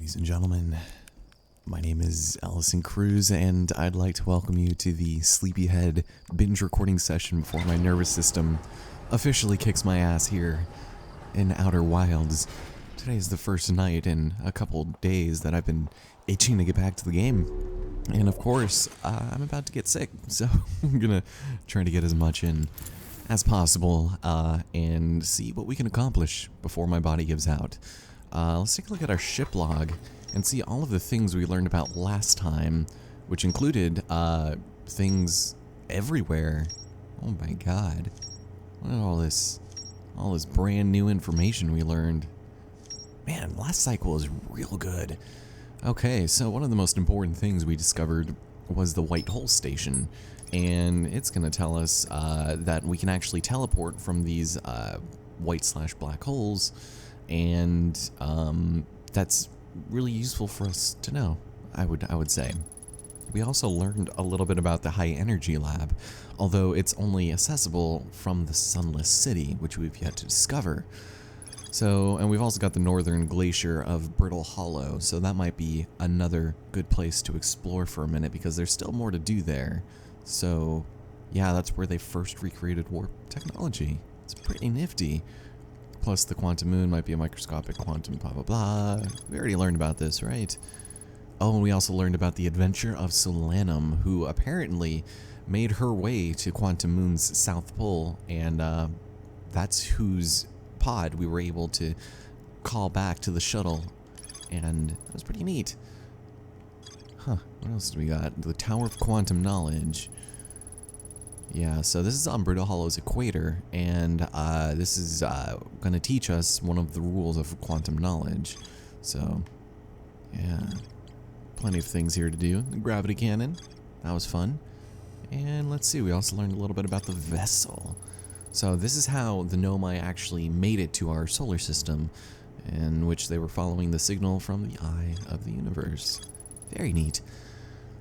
Ladies and gentlemen, my name is Allison Cruz, and I'd like to welcome you to the Sleepyhead binge recording session before my nervous system officially kicks my ass here in Outer Wilds. Today is the first night in a couple days that I've been itching to get back to the game. And of course, I'm about to get sick, so I'm gonna try to get as much in as possible and see what we can accomplish before my body gives out. Let's take a look at our ship log and see all of the things we learned about last time, which included things everywhere. Oh my god. Look at all this brand new information we learned. Man, last cycle is real good. Okay, so one of the most important things we discovered was the white hole station, and it's going to tell us that we can actually teleport from these white/black holes, and that's really useful for us to know, I would say. We also learned a little bit about the high energy lab, although it's only accessible from the sunless city, which we've yet to discover. So, and we've also got the northern glacier of Brittle Hollow, so that might be another good place to explore for a minute because there's still more to do there. So, yeah, that's where they first recreated warp technology. It's pretty nifty. Plus, the quantum moon might be a microscopic quantum blah blah blah. We already learned about this, right? Oh, and we also learned about the adventure of Solanum, who apparently made her way to Quantum Moon's South Pole, and that's whose pod we were able to call back to the shuttle, and it was pretty neat. Huh, what else do we got? The Tower of Quantum Knowledge. Yeah, so this is on Brittle Hollow's equator, and this is going to teach us one of the rules of quantum knowledge. So, yeah, plenty of things here to do. The gravity cannon, that was fun. And let's see, we also learned a little bit about the vessel. So this is how the Nomai actually made it to our solar system, in which they were following the signal from the eye of the universe. Very neat.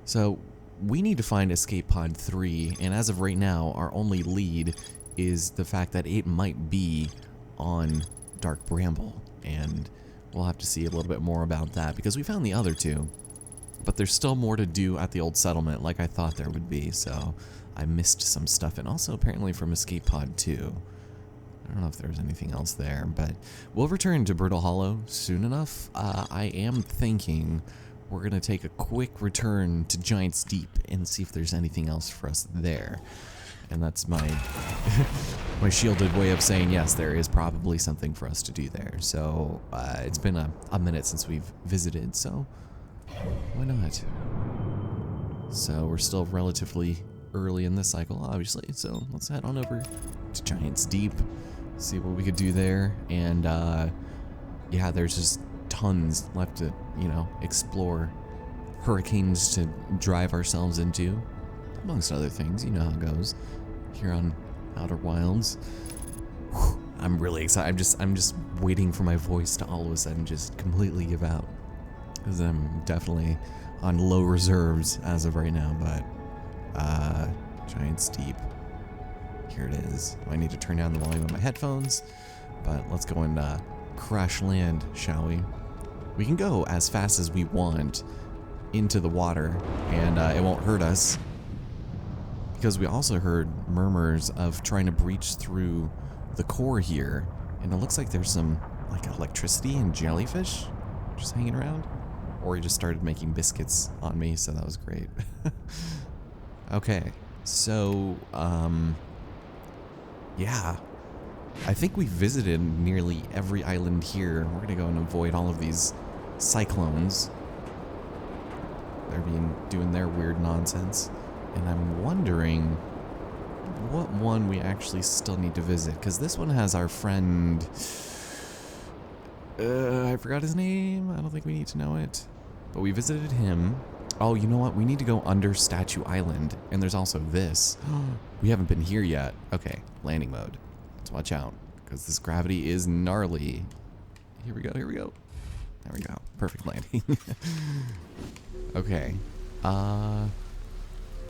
So we need to find Escape Pod 3, and as of right now, our only lead is the fact that it might be on Dark Bramble, and we'll have to see a little bit more about that, because we found the other two, but there's still more to do at the old settlement like I thought there would be, so I missed some stuff, and also apparently from Escape Pod 2. I don't know if there's anything else there, but we'll return to Brittle Hollow soon enough. I am thinking we're going to take a quick return to Giant's Deep and see if there's anything else for us there. And that's my my shielded way of saying yes, there is probably something for us to do there. So it's been a minute since we've visited, so why not? So we're still relatively early in this cycle, obviously, so let's head on over to Giant's Deep, see what we could do there. And yeah, there's just tons left to, explore, hurricanes to drive ourselves into, amongst other things. You know how it goes here on Outer Wilds. Whew, I'm really excited. I'm just waiting for my voice to all of a sudden just completely give out, because I'm definitely on low reserves as of right now. But Giant's Deep, here it is. I need to turn down the volume of my headphones, but let's go and crash land, shall we? We can go as fast as we want into the water, and it won't hurt us, because we also heard murmurs of trying to breach through the core here, and it looks like there's some like electricity and jellyfish just hanging around. Or he just started making biscuits on me, so that was great. Okay, so yeah, I think we visited nearly every island here. We're gonna go and avoid all of these cyclones. They're doing their weird nonsense, and I'm wondering what one we actually still need to visit, because this one has our friend. I forgot his name. I don't think we need to know it, but we visited him. Oh, you know what? We need to go under Statue Island, and there's also this. We haven't been here yet. Okay, landing mode. Let's watch out, because this gravity is gnarly. Here we go, here we go. There we go, perfect landing. Okay,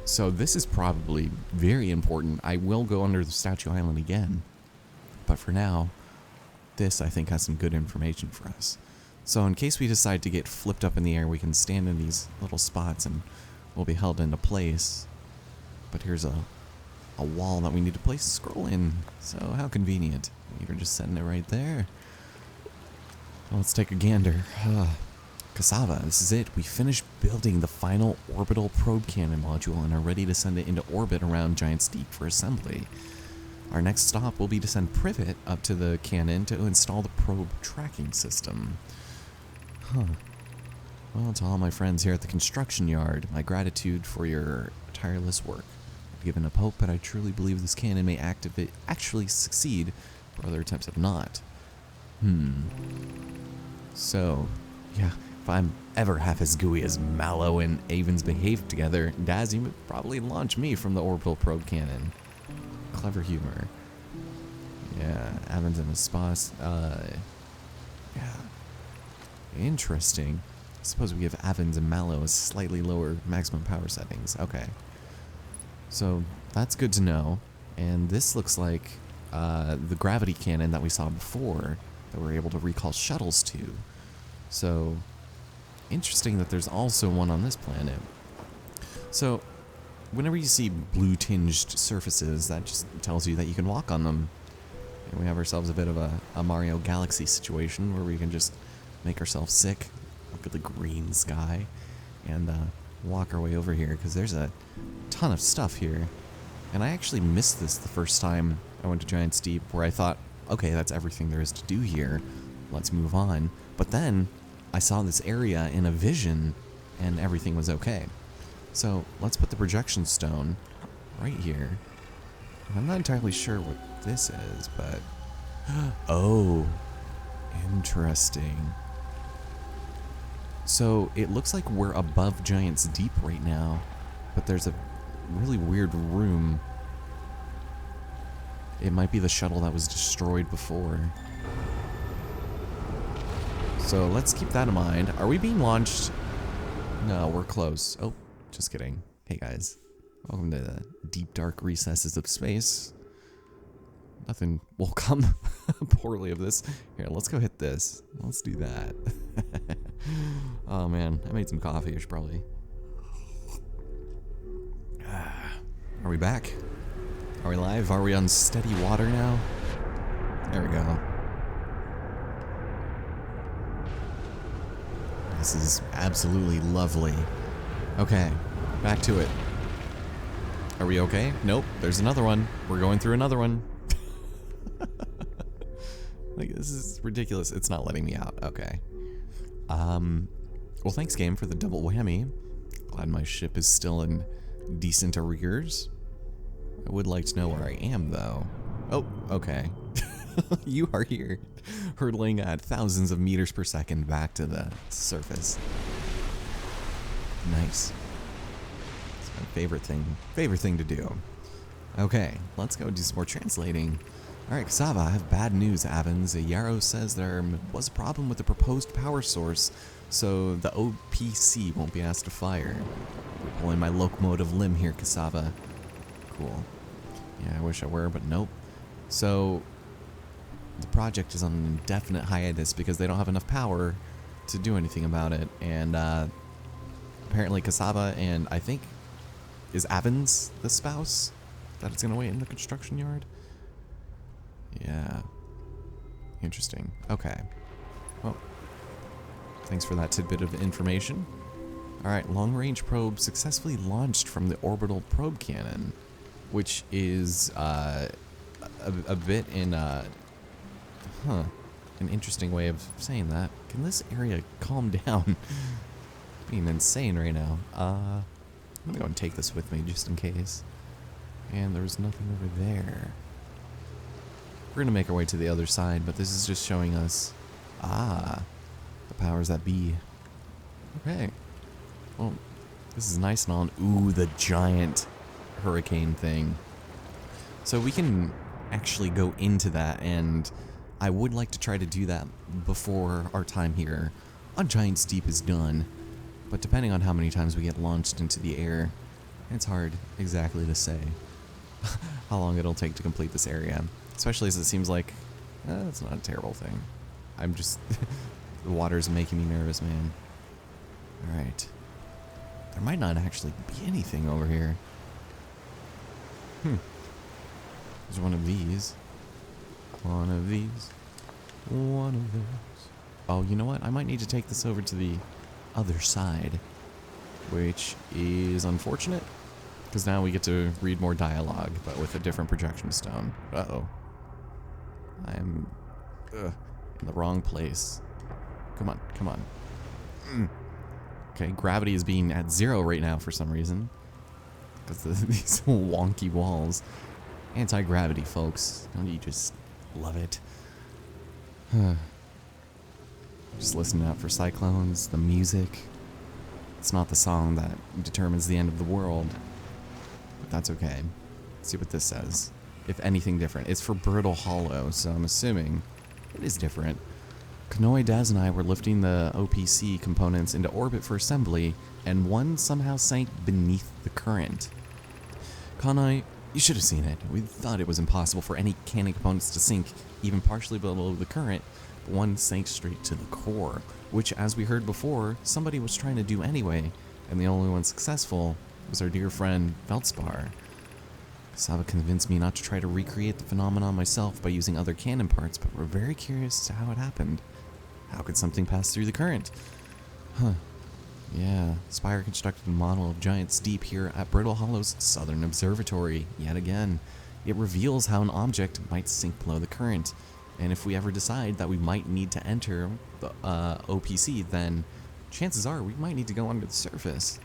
so this is probably very important. I will go under the Statue Island again, but for now, this I think has some good information for us. So in case we decide to get flipped up in the air, we can stand in these little spots and we'll be held into place. But here's a wall that we need to place a scroll in. So how convenient. You're just setting it right there. Well, let's take a gander. Cassava, this is it. We finished building the final orbital probe cannon module and are ready to send it into orbit around Giant's Deep for assembly. Our next stop will be to send Privet up to the cannon to install the probe tracking system. Well, to all my friends here at the construction yard, my gratitude for your tireless work. I've given up hope, but I truly believe this cannon may actually succeed, where other attempts have not. So, yeah, if I'm ever half as gooey as Mallow and Avens behave together, Dazzy would probably launch me from the orbital probe cannon. Clever humor. Yeah, Avens and Espas, yeah. Interesting. I suppose we give Avens and Mallow slightly lower maximum power settings. Okay. So, that's good to know. And this looks like the gravity cannon that we saw before that we're able to recall shuttles to. So, interesting that there's also one on this planet. So, whenever you see blue-tinged surfaces, that just tells you that you can walk on them. And we have ourselves a bit of a Mario Galaxy situation where we can just make ourselves sick, look at the green sky, and walk our way over here, because there's a ton of stuff here. And I actually missed this the first time I went to Giant's Deep, where I thought, okay, that's everything there is to do here. Let's move on. But then I saw this area in a vision, and everything was okay. So let's put the projection stone right here. I'm not entirely sure what this is, but... Oh, interesting. So it looks like we're above Giant's Deep right now, but there's a really weird room. It might be the shuttle that was destroyed before. So let's keep that in mind. Are we being launched? No, we're close. Oh, just kidding. Hey guys, welcome to the deep dark recesses of space. Nothing will come poorly of this. Here, let's go hit this. Let's do that. Oh man, I made some coffee. I should probably... Are we back? Are we live? Are we on steady water now? There we go. This is absolutely lovely. Okay, back to it. Are we okay? Nope, there's another one. We're going through another one. Like, this is ridiculous. It's not letting me out. Okay. Well, thanks, game, for the double whammy. Glad my ship is still in decent arrears. I would like to know where I am, though. Oh, okay. You are here, hurtling at thousands of meters per second back to the surface. Nice. It's my favorite thing to do. Okay, let's go do some more translating. Alright, Cassava, I have bad news, Avens. Yarrow says there was a problem with the proposed power source, so the OPC won't be asked to fire. We're pulling my locomotive limb here, Cassava. Cool. Yeah, I wish I were, but nope. So, the project is on an indefinite hiatus because they don't have enough power to do anything about it. And apparently Cassava and I think, is Avens the spouse that it's going to wait in the construction yard? Yeah. Interesting. Okay. Well, thanks for that tidbit of information. Alright, long-range probe successfully launched from the orbital probe cannon, which is a bit in an interesting way of saying that. Can this area calm down? Being insane right now. I'm gonna go and take this with me just in case. And there's nothing over there. We're gonna make our way to the other side, but this is just showing us, the powers that be. Okay. Well, this is nice and all. Ooh, the giant hurricane thing. So we can actually go into that, and I would like to try to do that before our time here on Giant's Deep is done. But depending on how many times we get launched into the air, it's hard exactly to say how long it'll take to complete this area. Especially as it seems like, it's not a terrible thing. I'm just The water's making me nervous, man. Alright. There might not actually be anything over here. There's one of these. One of these. One of those. Oh, you know what? I might need to take this over to the other side. Which is unfortunate. Because now we get to read more dialogue, but with a different projection stone. Uh-oh. I'm in the wrong place. Come on, come on. Okay, gravity is being at 0 right now for some reason. Because these wonky walls. Anti-gravity, folks. Don't you just love it? Just listening out for cyclones, the music. It's not the song that determines the end of the world. But that's okay. Let's see what this says. If anything different. It's for Brittle Hollow, so I'm assuming it is different. Kanoi, Daz, and I were lifting the OPC components into orbit for assembly, and one somehow sank beneath the current. Kanoi, you should have seen it. We thought it was impossible for any cannon components to sink even partially below the current, but one sank straight to the core, which, as we heard before, somebody was trying to do anyway, and the only one successful was our dear friend Veldspar. Saba convinced me not to try to recreate the phenomenon myself by using other cannon parts, but we're very curious as to how it happened. How could something pass through the current? Yeah, Spire constructed a model of giant steep here at Brittle Hollow's Southern Observatory, yet again. It reveals how an object might sink below the current, and if we ever decide that we might need to enter the OPC, then chances are we might need to go under the surface.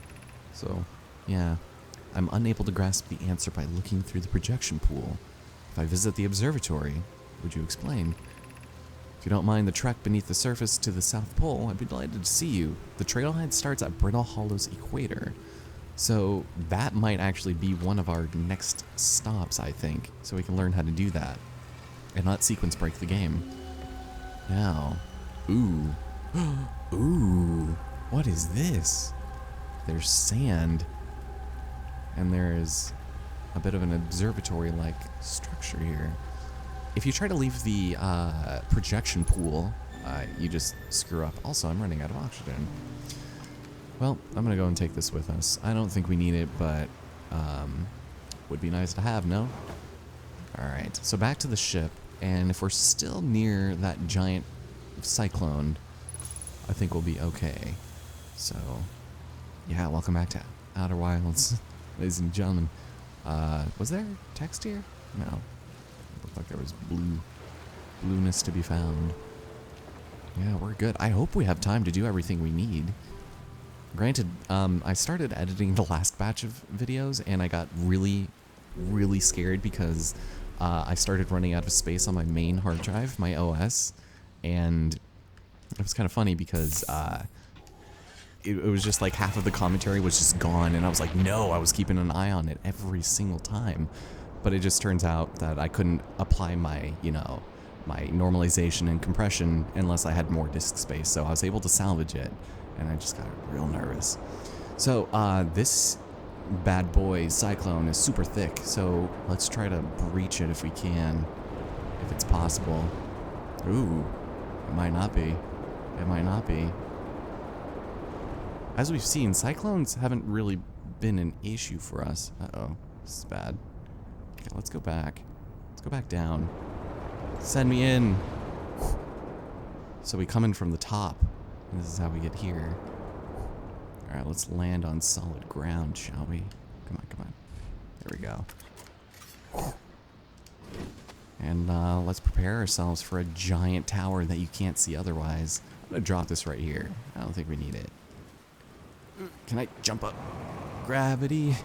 So, yeah, I'm unable to grasp the answer by looking through the projection pool. If I visit the observatory, would you explain? If you don't mind the trek beneath the surface to the South Pole, I'd be delighted to see you. The trailhead starts at Brittle Hollow's equator. So that might actually be one of our next stops, I think, so we can learn how to do that and not sequence break the game. Now, ooh, ooh, what is this? There's sand, and there's a bit of an observatory-like structure here. If you try to leave the projection pool, you just screw up. Also, I'm running out of oxygen. Well, I'm gonna go and take this with us. I don't think we need it, but would be nice to have, no? Alright, so back to the ship, and if we're still near that giant cyclone, I think we'll be okay. So, yeah, welcome back to Outer Wilds, ladies and gentlemen. Was there text here? No. Looked like there was blueness to be found. Yeah, we're good. I hope we have time to do everything we need. Granted, I started editing the last batch of videos, and I got really scared because I started running out of space on my main hard drive, my OS, and it was kind of funny because it was just like half of the commentary was just gone, and I was like, no, I was keeping an eye on it every single time. But it just turns out that I couldn't apply my, my normalization and compression unless I had more disk space. So I was able to salvage it, and I just got real nervous. So this bad boy cyclone is super thick, so let's try to breach it if we can, if it's possible. Ooh, it might not be. It might not be. As we've seen, cyclones haven't really been an issue for us. Uh-oh, this is bad. Okay, let's go back. Let's go back down. Send me in. So we come in from the top, and this is how we get here. Alright, let's land on solid ground, shall we? Come on, come on. There we go. And let's prepare ourselves for a giant tower that you can't see otherwise. I'm gonna drop this right here. I don't think we need it. Can I jump up? Gravity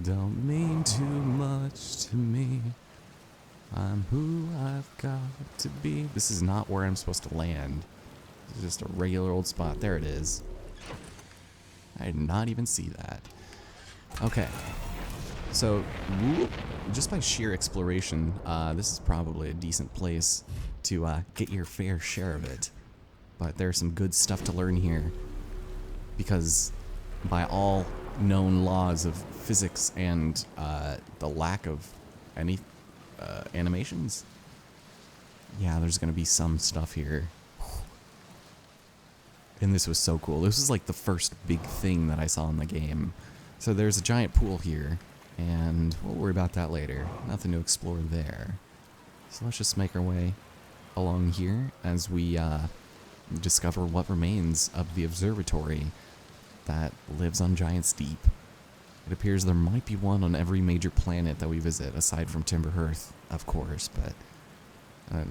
don't mean too much to me. I'm who I've got to be. This is not where I'm supposed to land. This is just a regular old spot. There it is. I did not even see that. Okay. So, just by sheer exploration, this is probably a decent place to get your fair share of it. But there's some good stuff to learn here. Because by all known laws of physics and the lack of any animations, yeah, there's going to be some stuff here. And this was so cool. This was like the first big thing that I saw in the game. So there's a giant pool here, and we'll worry about that later. Nothing to explore there. So let's just make our way along here as we discover what remains of the observatory that lives on Giant's Deep. It appears there might be one on every major planet that we visit, aside from Timber Hearth, of course, but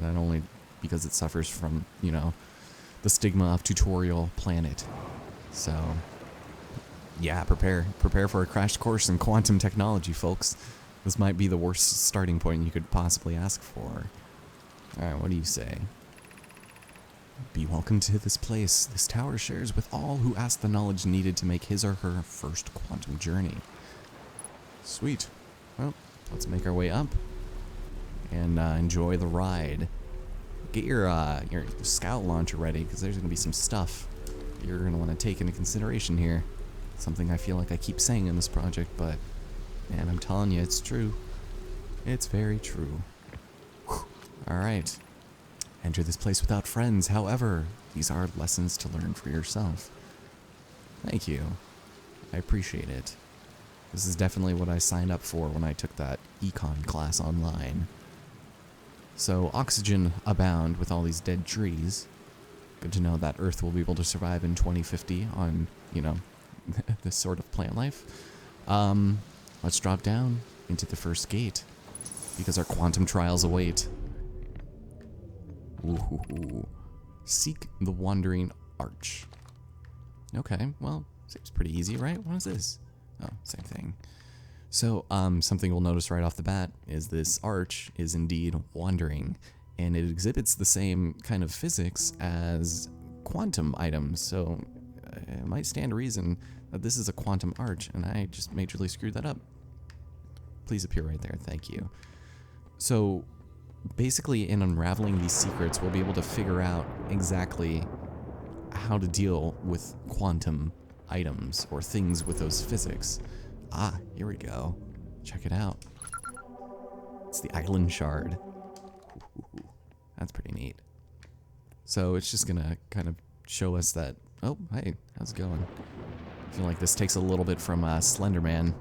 not only because it suffers from, you know, the stigma of tutorial planet. So, yeah, prepare for a crash course in quantum technology, folks. This might be the worst starting point you could possibly ask for. Alright, what do you say? Be welcome to this place. This tower shares with all who ask the knowledge needed to make his or her first quantum journey. Sweet. Well, let's make our way up and enjoy the ride. Get your scout launcher ready, because there's going to be some stuff you're going to want to take into consideration here. Something I feel like I keep saying in this project, but man, I'm telling you, it's true. It's very true. Alright. Enter this place without friends. However, these are lessons to learn for yourself. Thank you. I appreciate it. This is definitely what I signed up for when I took that econ class online. So, oxygen abound with all these dead trees. Good to know that Earth will be able to survive in 2050 on, you know, this sort of plant life. Let's drop down into the first gate, because our quantum trials await. Ooh. Seek the Wandering Arch. Okay, well, seems pretty easy, right? What is this? Oh, same thing. So, something we'll notice right off the bat is this arch is indeed wandering, and it exhibits the same kind of physics as quantum items, so it might stand to reason that this is a quantum arch, and I just majorly screwed that up. Please appear right there, thank you. So, basically, in unraveling these secrets, we'll be able to figure out exactly how to deal with quantum items or things with those physics. Ah, here we go. Check it out. It's the island shard. Ooh, that's pretty neat. So it's just gonna kind of show us that. Oh, hey, how's it going? I feel like this takes a little bit from Slender Man.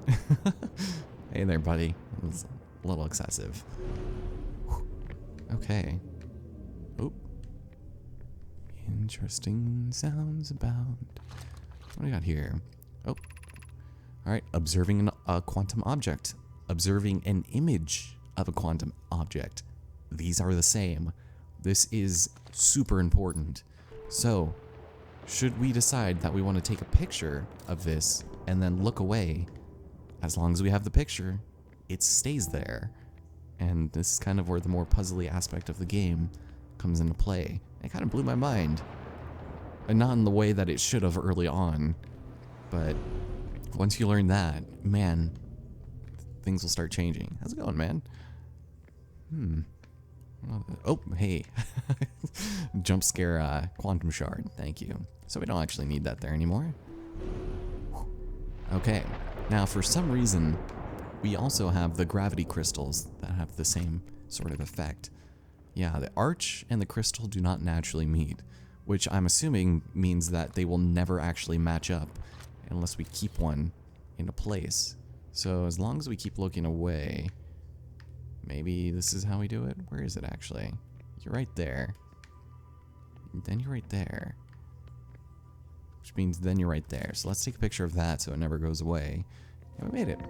Hey there, buddy. It was a little excessive. Okay. Oh. Interesting sounds abound. What do we got here? Oh. Alright, observing a quantum object. Observing an image of a quantum object. These are the same. This is super important. So, should we decide that we want to take a picture of this and then look away, as long as we have the picture, it stays there. And this is kind of where the more puzzly aspect of the game comes into play. It kind of blew my mind. And not in the way that it should have early on, but once you learn that, man, things will start changing. How's it going, man? Oh, hey. Jump scare quantum shard, thank you. So we don't actually need that there anymore. Okay, now for some reason, we also have the gravity crystals that have the same sort of effect. Yeah, the arch and the crystal do not naturally meet, which I'm assuming means that they will never actually match up unless we keep one into place. So as long as we keep looking away, maybe this is how we do it? Where is it actually? You're right there. Then you're right there. Which means then you're right there. So let's take a picture of that so it never goes away. And we made it.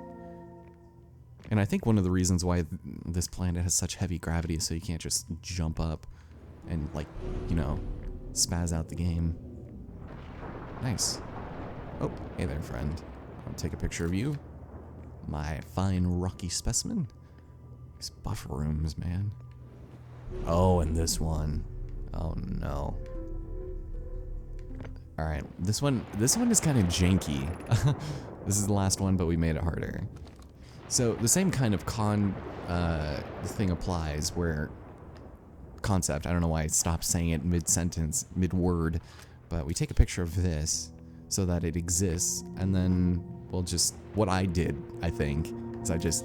And I think one of the reasons why this planet has such heavy gravity is so you can't just jump up and, like, you know, spaz out the game. Nice. Oh, hey there, friend. I'll take a picture of you. My fine rocky specimen. These buffer rooms, man. Oh, and this one. Oh no. Alright, this one is kind of janky. This is the last one, but we made it harder. So the same kind of thing applies where concept, I don't know why I stopped saying it mid-sentence, mid-word, but we take a picture of this so that it exists, and then we'll just, what I did, I think, is I just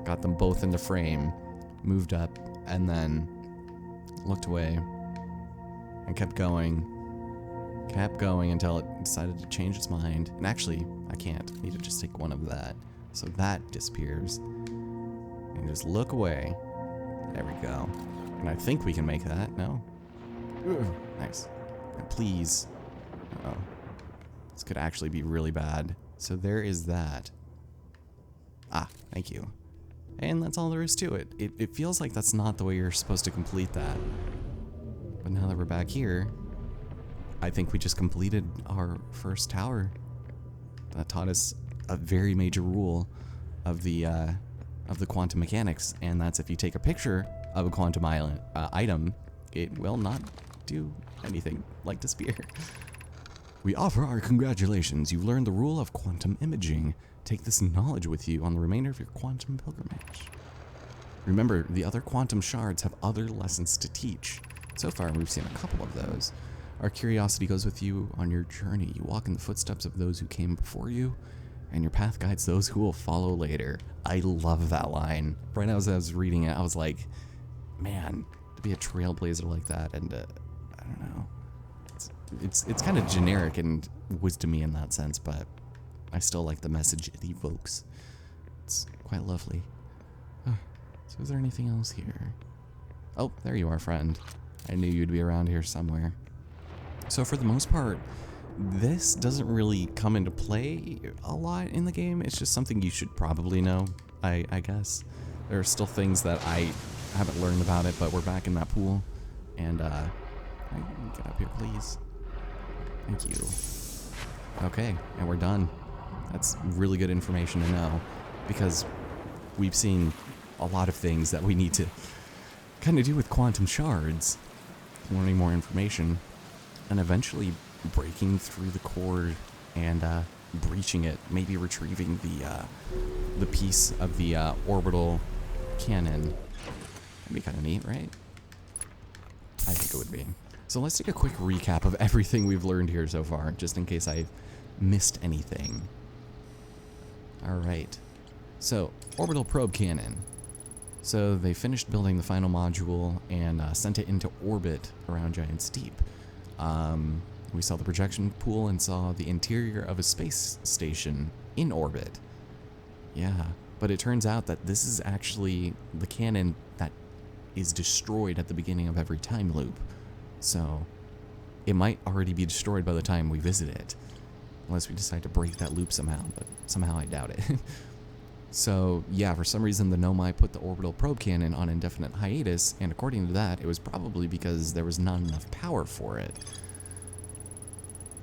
got them both in the frame, moved up, and then looked away, and kept going, Kept going until it decided to change its mind. And actually, I can't. I need to just take one of that. So that disappears. And just look away. There we go. And I think we can make that. No? Ugh. Nice. And please. Uh-oh. This could actually be really bad. So there is that. Ah, thank you. And that's all there is to it. It feels like that's not the way you're supposed to complete that. But now that we're back here, I think we just completed our first tower. That taught us a very major rule of the quantum mechanics, and that's if you take a picture of a quantum item, it will not do anything like the spear. We offer our congratulations. You've learned the rule of quantum imaging. Take this knowledge with you on the remainder of your quantum pilgrimage. Remember, the other quantum shards have other lessons to teach. So far, we've seen a couple of those. Our curiosity goes with you on your journey. You walk in the footsteps of those who came before you, and your path guides those who will follow later. I love that line. Right as I was reading it, I was like, man, to be a trailblazer like that, and I don't know. It's kind of generic and wisdomy in that sense, but I still like the message it evokes. It's quite lovely. So is there anything else here? Oh, there you are, friend. I knew you'd be around here somewhere. So for the most part, this doesn't really come into play a lot in the game. It's just something you should probably know, I guess. There are still things that I haven't learned about it, but we're back in that pool. And, get up here, please. Thank you. Okay, and we're done. That's really good information to know, because we've seen a lot of things that we need to kind of do with quantum shards, learning more information, and eventually breaking through the cord and breaching it, maybe retrieving the piece of the orbital cannon. That'd be kind of neat, right? I think it would be. So let's take a quick recap of everything we've learned here so far, just in case I've missed anything. Alright, so orbital probe cannon. So they finished building the final module and sent it into orbit around Giant's Deep. We saw the projection pool and saw the interior of a space station in orbit. Yeah, but it turns out that this is actually the cannon that is destroyed at the beginning of every time loop. So it might already be destroyed by the time we visit it, unless we decide to break that loop somehow, but somehow I doubt it. So yeah, for some reason the Nomai put the orbital probe cannon on indefinite hiatus, and according to that, it was probably because there was not enough power for it.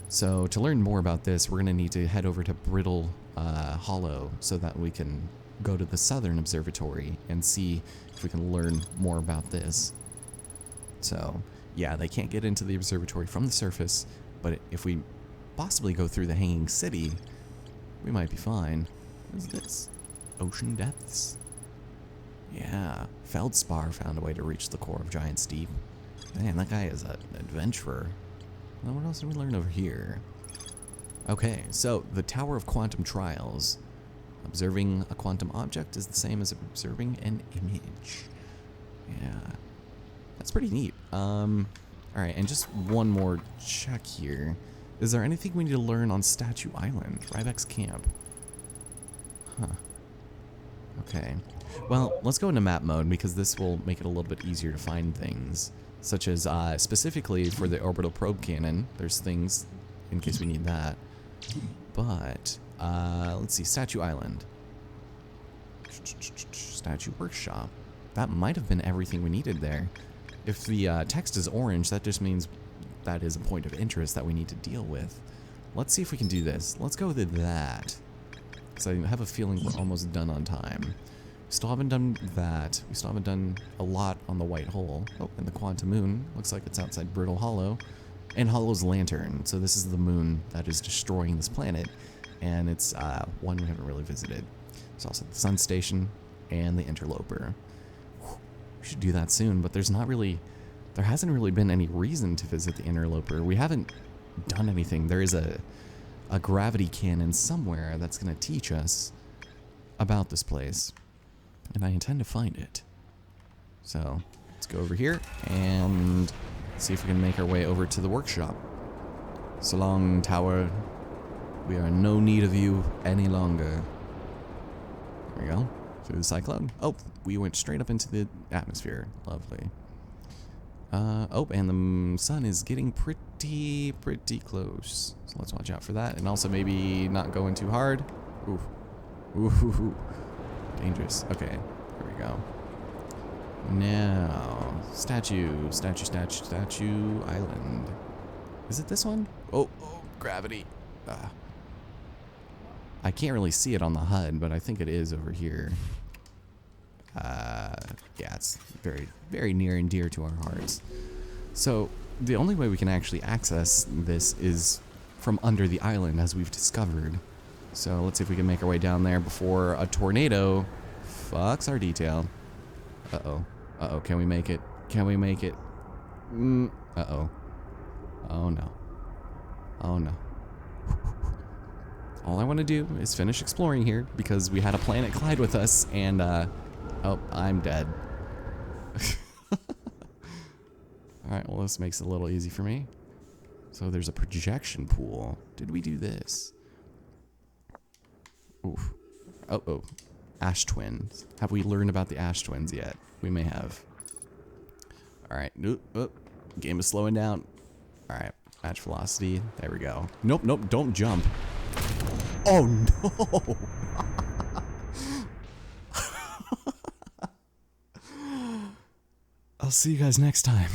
So to learn more about this, we're going to need to head over to Brittle Hollow so that we can go to the Southern Observatory and see if we can learn more about this. So yeah, they can't get into the observatory from the surface, but if we possibly go through the Hanging City, we might be fine. What is this? Ocean depths? Yeah, Feldspar found a way to reach the core of Giant's Deep. Man, that guy is an adventurer. Well, what else did we learn over here? Okay, so the Tower of Quantum Trials. Observing a quantum object is the same as observing an image. Yeah, that's pretty neat. Alright, and just one more check here. Is there anything we need to learn on Statue Island, Ryback's camp? Huh. Okay. Well, let's go into map mode because this will make it a little bit easier to find things. Such as, specifically for the orbital probe cannon, there's things in case we need that. But, let's see, Statue Island. Statue Workshop. That might have been everything we needed there. If the text is orange, that just means that is a point of interest that we need to deal with. Let's see if we can do this. Let's go with that. So I have a feeling we're almost done on time. We still haven't done that. We still haven't done a lot on the white hole. Oh, and the Quantum Moon. Looks like it's outside Brittle Hollow. And Hollow's Lantern. So this is the moon that is destroying this planet. And it's one we haven't really visited. There's also the Sun Station and the Interloper. We should do that soon, but there's not really... There hasn't really been any reason to visit the Interloper. We haven't done anything. There is a gravity cannon somewhere that's going to teach us about this place. And I intend to find it. So, let's go over here and see if we can make our way over to the workshop. So long, tower. We are in no need of you any longer. There we go. Through the cyclone. Oh, we went straight up into the atmosphere. Lovely. Oh, and the sun is getting pretty close. So let's watch out for that. And also maybe not going too hard. Ooh. Ooh. Dangerous. Okay. Here we go. Now, statue island. Is it this one? Oh, gravity. I can't really see it on the HUD, but I think it is over here. Yeah, it's very near and dear to our hearts. So, the only way we can actually access this is from under the island, as we've discovered. So, let's see if we can make our way down there before a tornado fucks our detail. Uh-oh. Uh-oh, can we make it? Can we make it? Uh-oh. Oh, no. Oh, no. All I want to do is finish exploring here, because we had a planet collide with us, and, oh, I'm dead. Alright, well, this makes it a little easy for me. So there's a projection pool. Did we do this? Oof. Oh. Ash twins. Have we learned about the ash twins yet? We may have. Alright. Game is slowing down. Alright. Match velocity. There we go. Nope. Don't jump. Oh, no. I'll see you guys next time.